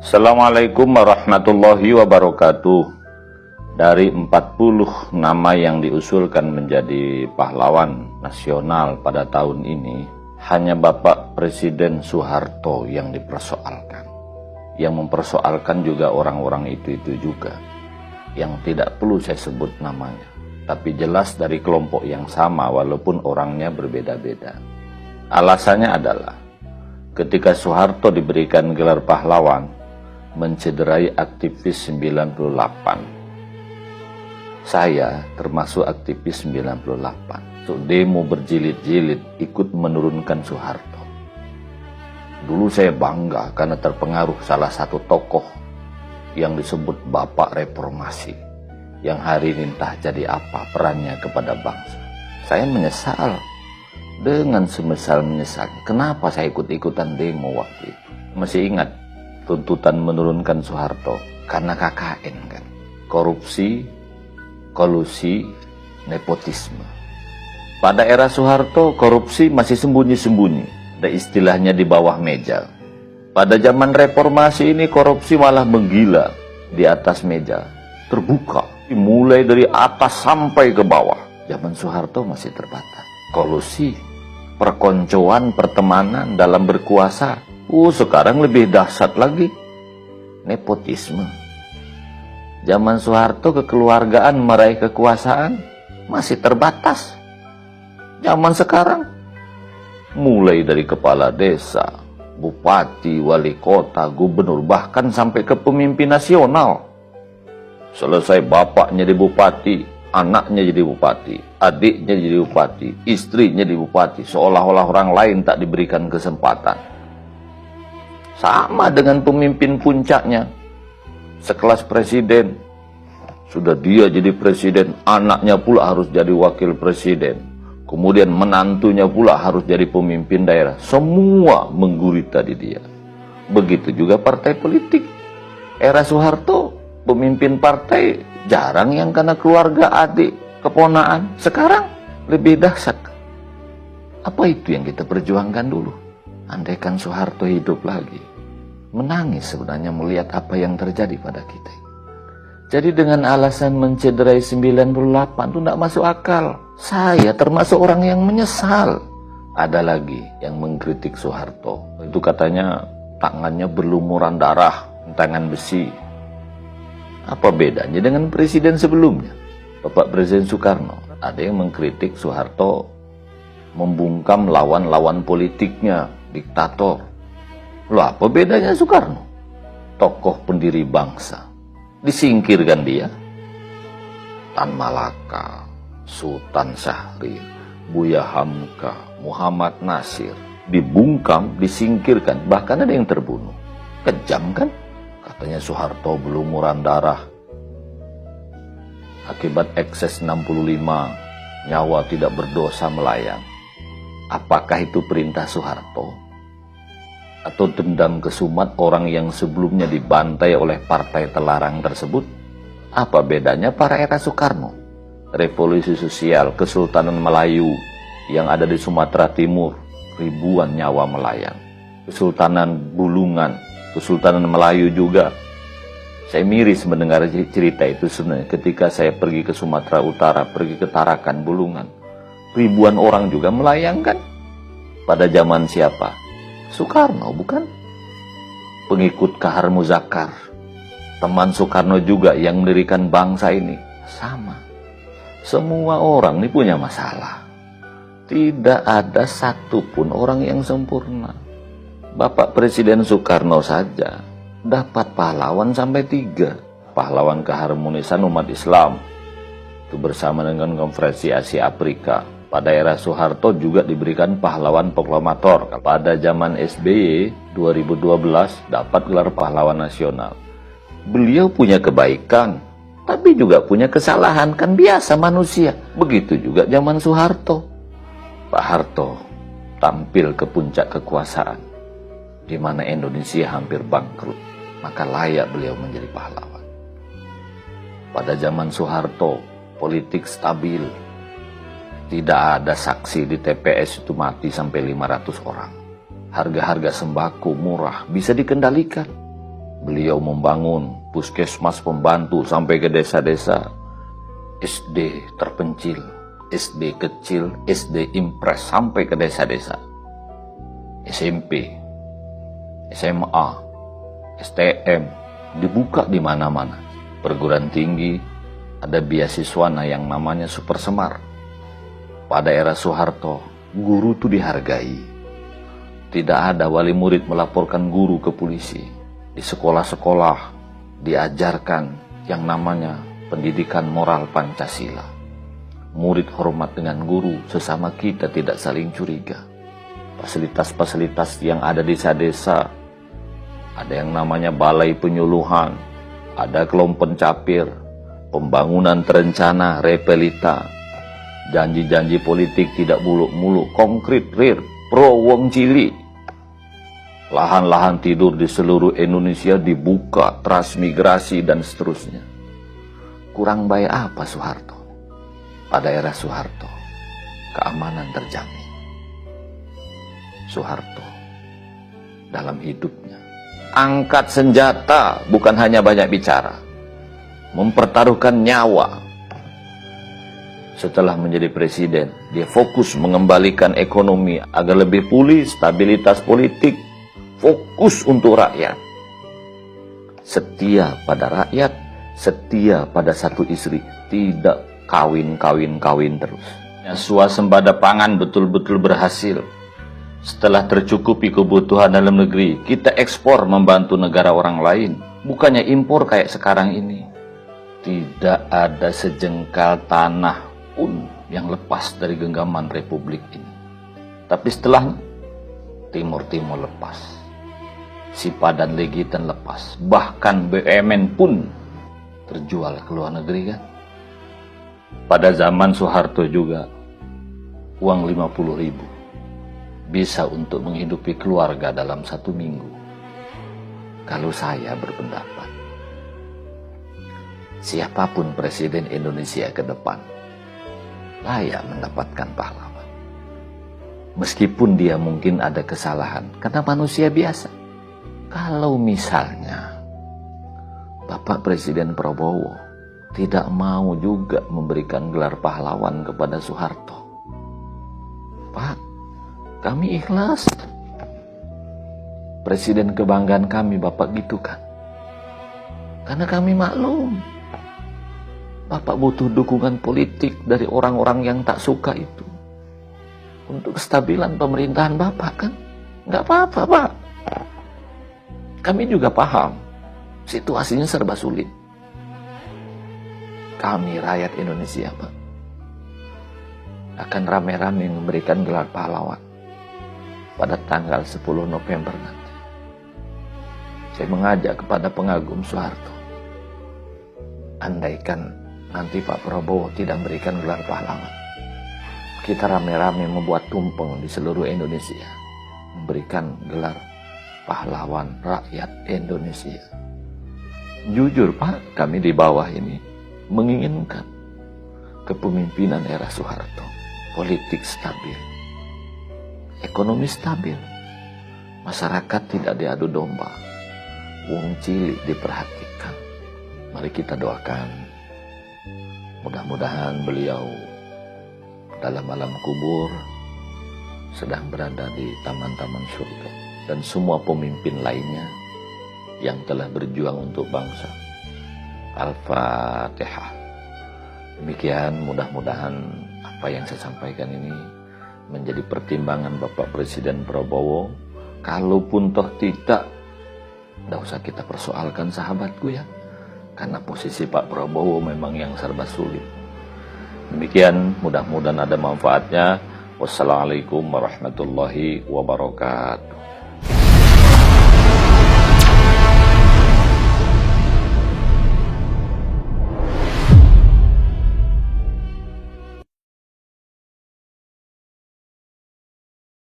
Assalamualaikum warahmatullahi wabarakatuh. Dari 40 nama yang diusulkan menjadi pahlawan nasional pada tahun ini, hanya Bapak Presiden Soeharto yang dipersoalkan. Yang mempersoalkan juga orang-orang itu juga, yang tidak perlu saya sebut namanya, tapi jelas dari kelompok yang sama walaupun orangnya berbeda-beda. Alasannya adalah ketika Soeharto diberikan gelar pahlawan, mencederai aktivis 98. Saya termasuk aktivis 98. So, demo berjilid-jilid ikut menurunkan Soeharto. Dulu saya bangga karena terpengaruh salah satu tokoh yang disebut Bapak Reformasi, yang hari ini entah jadi apa perannya kepada bangsa. Saya menyesal dengan semesal menyesal. Kenapa saya ikut-ikutan demo waktu itu? Masih ingat tuntutan menurunkan Soeharto karena KKN kan, korupsi, kolusi, nepotisme. Pada era Soeharto korupsi masih sembunyi-sembunyi, ada istilahnya di bawah meja. Pada zaman reformasi ini korupsi malah menggila di atas meja, terbuka, mulai dari atas sampai ke bawah. Zaman Soeharto masih terbatas. Kolusi, perkoncoan, pertemanan dalam berkuasa. Sekarang lebih dahsyat lagi, nepotisme. Zaman Soeharto kekeluargaan meraih kekuasaan masih terbatas. Zaman sekarang mulai dari kepala desa, bupati, wali kota, gubernur, bahkan sampai ke pemimpin nasional. Selesai bapaknya jadi bupati, anaknya jadi bupati, adiknya jadi bupati, istrinya jadi bupati, seolah-olah orang lain tak diberikan kesempatan. Sama dengan pemimpin puncaknya, sekelas presiden, sudah dia jadi presiden, anaknya pula harus jadi wakil presiden, kemudian menantunya pula harus jadi pemimpin daerah. Semua menggurita di dia. Begitu juga partai politik. Era Soeharto, pemimpin partai jarang yang karena keluarga, adik, keponaan. Sekarang lebih dahsyat. Apa itu yang kita perjuangkan dulu? Andaikan Soeharto hidup lagi, menangis sebenarnya melihat apa yang terjadi pada kita. Jadi dengan alasan mencederai 98 itu tidak masuk akal. Saya termasuk orang yang menyesal. Ada lagi yang mengkritik Soeharto. Itu katanya tangannya berlumuran darah, tangan besi. Apa bedanya dengan presiden sebelumnya, Bapak Presiden Soekarno? Ada yang mengkritik Soeharto membungkam lawan-lawan politiknya, diktator. Loh, apa bedanya Soekarno? Tokoh pendiri bangsa. Disingkirkan dia. Tan Malaka, Sultan Syahrir, Buya Hamka, Muhammad Nasir. Dibungkam, disingkirkan. Bahkan ada yang terbunuh. Kejam kan? Katanya Soeharto berlumuran darah. Akibat ekses 65, nyawa tidak berdosa melayang. Apakah itu perintah Soeharto? Atau dendam kesumat orang yang sebelumnya dibantai oleh partai terlarang tersebut? Apa bedanya para era Soekarno? Revolusi sosial, Kesultanan Melayu yang ada di Sumatera Timur, ribuan nyawa melayang. Kesultanan Bulungan, Kesultanan Melayu juga. Saya miris mendengar cerita itu sebenarnya ketika saya pergi ke Sumatera Utara, pergi ke Tarakan, Bulungan. Ribuan orang juga melayangkan. Pada zaman siapa? Soekarno, bukan? Pengikut Kahar Muzakar, teman Soekarno juga yang mendirikan bangsa ini. Sama. Semua orang ini punya masalah. Tidak ada satupun orang yang sempurna. Bapak Presiden Soekarno saja dapat pahlawan sampai 3. Pahlawan keharmonisan umat Islam. Itu bersama dengan Konferensi Asia Afrika. Pada era Soeharto juga diberikan pahlawan proklamator. Pada zaman SBY 2012 dapat gelar pahlawan nasional. Beliau punya kebaikan, tapi juga punya kesalahan. Kan biasa manusia. Begitu juga zaman Soeharto. Pak Harto tampil ke puncak kekuasaan, di mana Indonesia hampir bangkrut. Maka layak beliau menjadi pahlawan. Pada zaman Soeharto, politik stabil. Tidak ada saksi di TPS itu mati sampai 500 orang. Harga-harga sembako murah, bisa dikendalikan. Beliau membangun puskesmas pembantu sampai ke desa-desa, SD terpencil, SD kecil, SD impres sampai ke desa-desa, SMP, SMA, STM, dibuka di mana-mana. Perguruan tinggi, ada beasiswa yang namanya Super Semar. Pada era Soeharto, guru itu dihargai. Tidak ada wali murid melaporkan guru ke polisi. Di sekolah-sekolah diajarkan yang namanya pendidikan moral Pancasila. Murid hormat dengan guru, sesama kita tidak saling curiga. Fasilitas-fasilitas yang ada di desa-desa, ada yang namanya balai penyuluhan, ada kelompok pencapir, pembangunan terencana, repelita, janji-janji politik tidak muluk-muluk, konkret, real, pro wong cili. Lahan-lahan tidur di seluruh Indonesia dibuka, transmigrasi dan seterusnya. Kurang baik apa Soeharto? Pada era Soeharto, keamanan terjamin. Soeharto dalam hidupnya angkat senjata, bukan hanya banyak bicara, mempertaruhkan nyawa. Setelah menjadi presiden, dia fokus mengembalikan ekonomi agar lebih pulih, stabilitas politik, fokus untuk rakyat. Setia pada rakyat, setia pada satu istri, tidak kawin terus. Swasembada pangan betul-betul berhasil. Setelah tercukupi kebutuhan dalam negeri, kita ekspor membantu negara orang lain, bukannya impor kayak sekarang ini. Tidak ada sejengkal tanah pun yang lepas dari genggaman republik ini. Tapi setelahnya, Timur lepas. Sipa dan Legitan lepas. Bahkan BUMN pun terjual ke luar negeri kan. Pada zaman Soeharto juga, uang 50.000 bisa untuk menghidupi keluarga dalam 1 minggu. Kalau saya berpendapat, siapapun presiden Indonesia ke depan layak mendapatkan pahlawan. Meskipun dia mungkin ada kesalahan, karena manusia biasa. Kalau misalnya Bapak Presiden Prabowo tidak mau juga memberikan gelar pahlawan kepada Soeharto, Pak, kami ikhlas. Presiden kebanggaan kami Bapak gitu kan. Karena kami maklum Bapak butuh dukungan politik dari orang-orang yang tak suka itu untuk kestabilan pemerintahan Bapak kan. Nggak apa-apa Pak. Kami juga paham situasinya serba sulit. Kami rakyat Indonesia Pak akan rame-rame memberikan gelar pahlawan pada tanggal 10 November nanti. Saya mengajak kepada pengagum Soeharto, andaikan nanti Pak Prabowo tidak memberikan gelar pahlawan, kita rame-rame membuat tumpeng di seluruh Indonesia, memberikan gelar pahlawan rakyat Indonesia. Jujur Pak, kami di bawah ini menginginkan kepemimpinan era Soeharto. Politik stabil, ekonomi stabil, masyarakat tidak diadu domba, wong cilik diperhatikan. Mari kita doakan, mudah-mudahan beliau dalam alam kubur sedang berada di taman-taman surga, dan semua pemimpin lainnya yang telah berjuang untuk bangsa. Al-Fatihah. Demikian, mudah-mudahan apa yang saya sampaikan ini menjadi pertimbangan Bapak Presiden Prabowo. Kalaupun toh tidak usah kita persoalkan sahabatku ya, karena posisi Pak Prabowo memang yang serba sulit. Demikian, mudah-mudahan ada manfaatnya. Wassalamualaikum warahmatullahi wabarakatuh.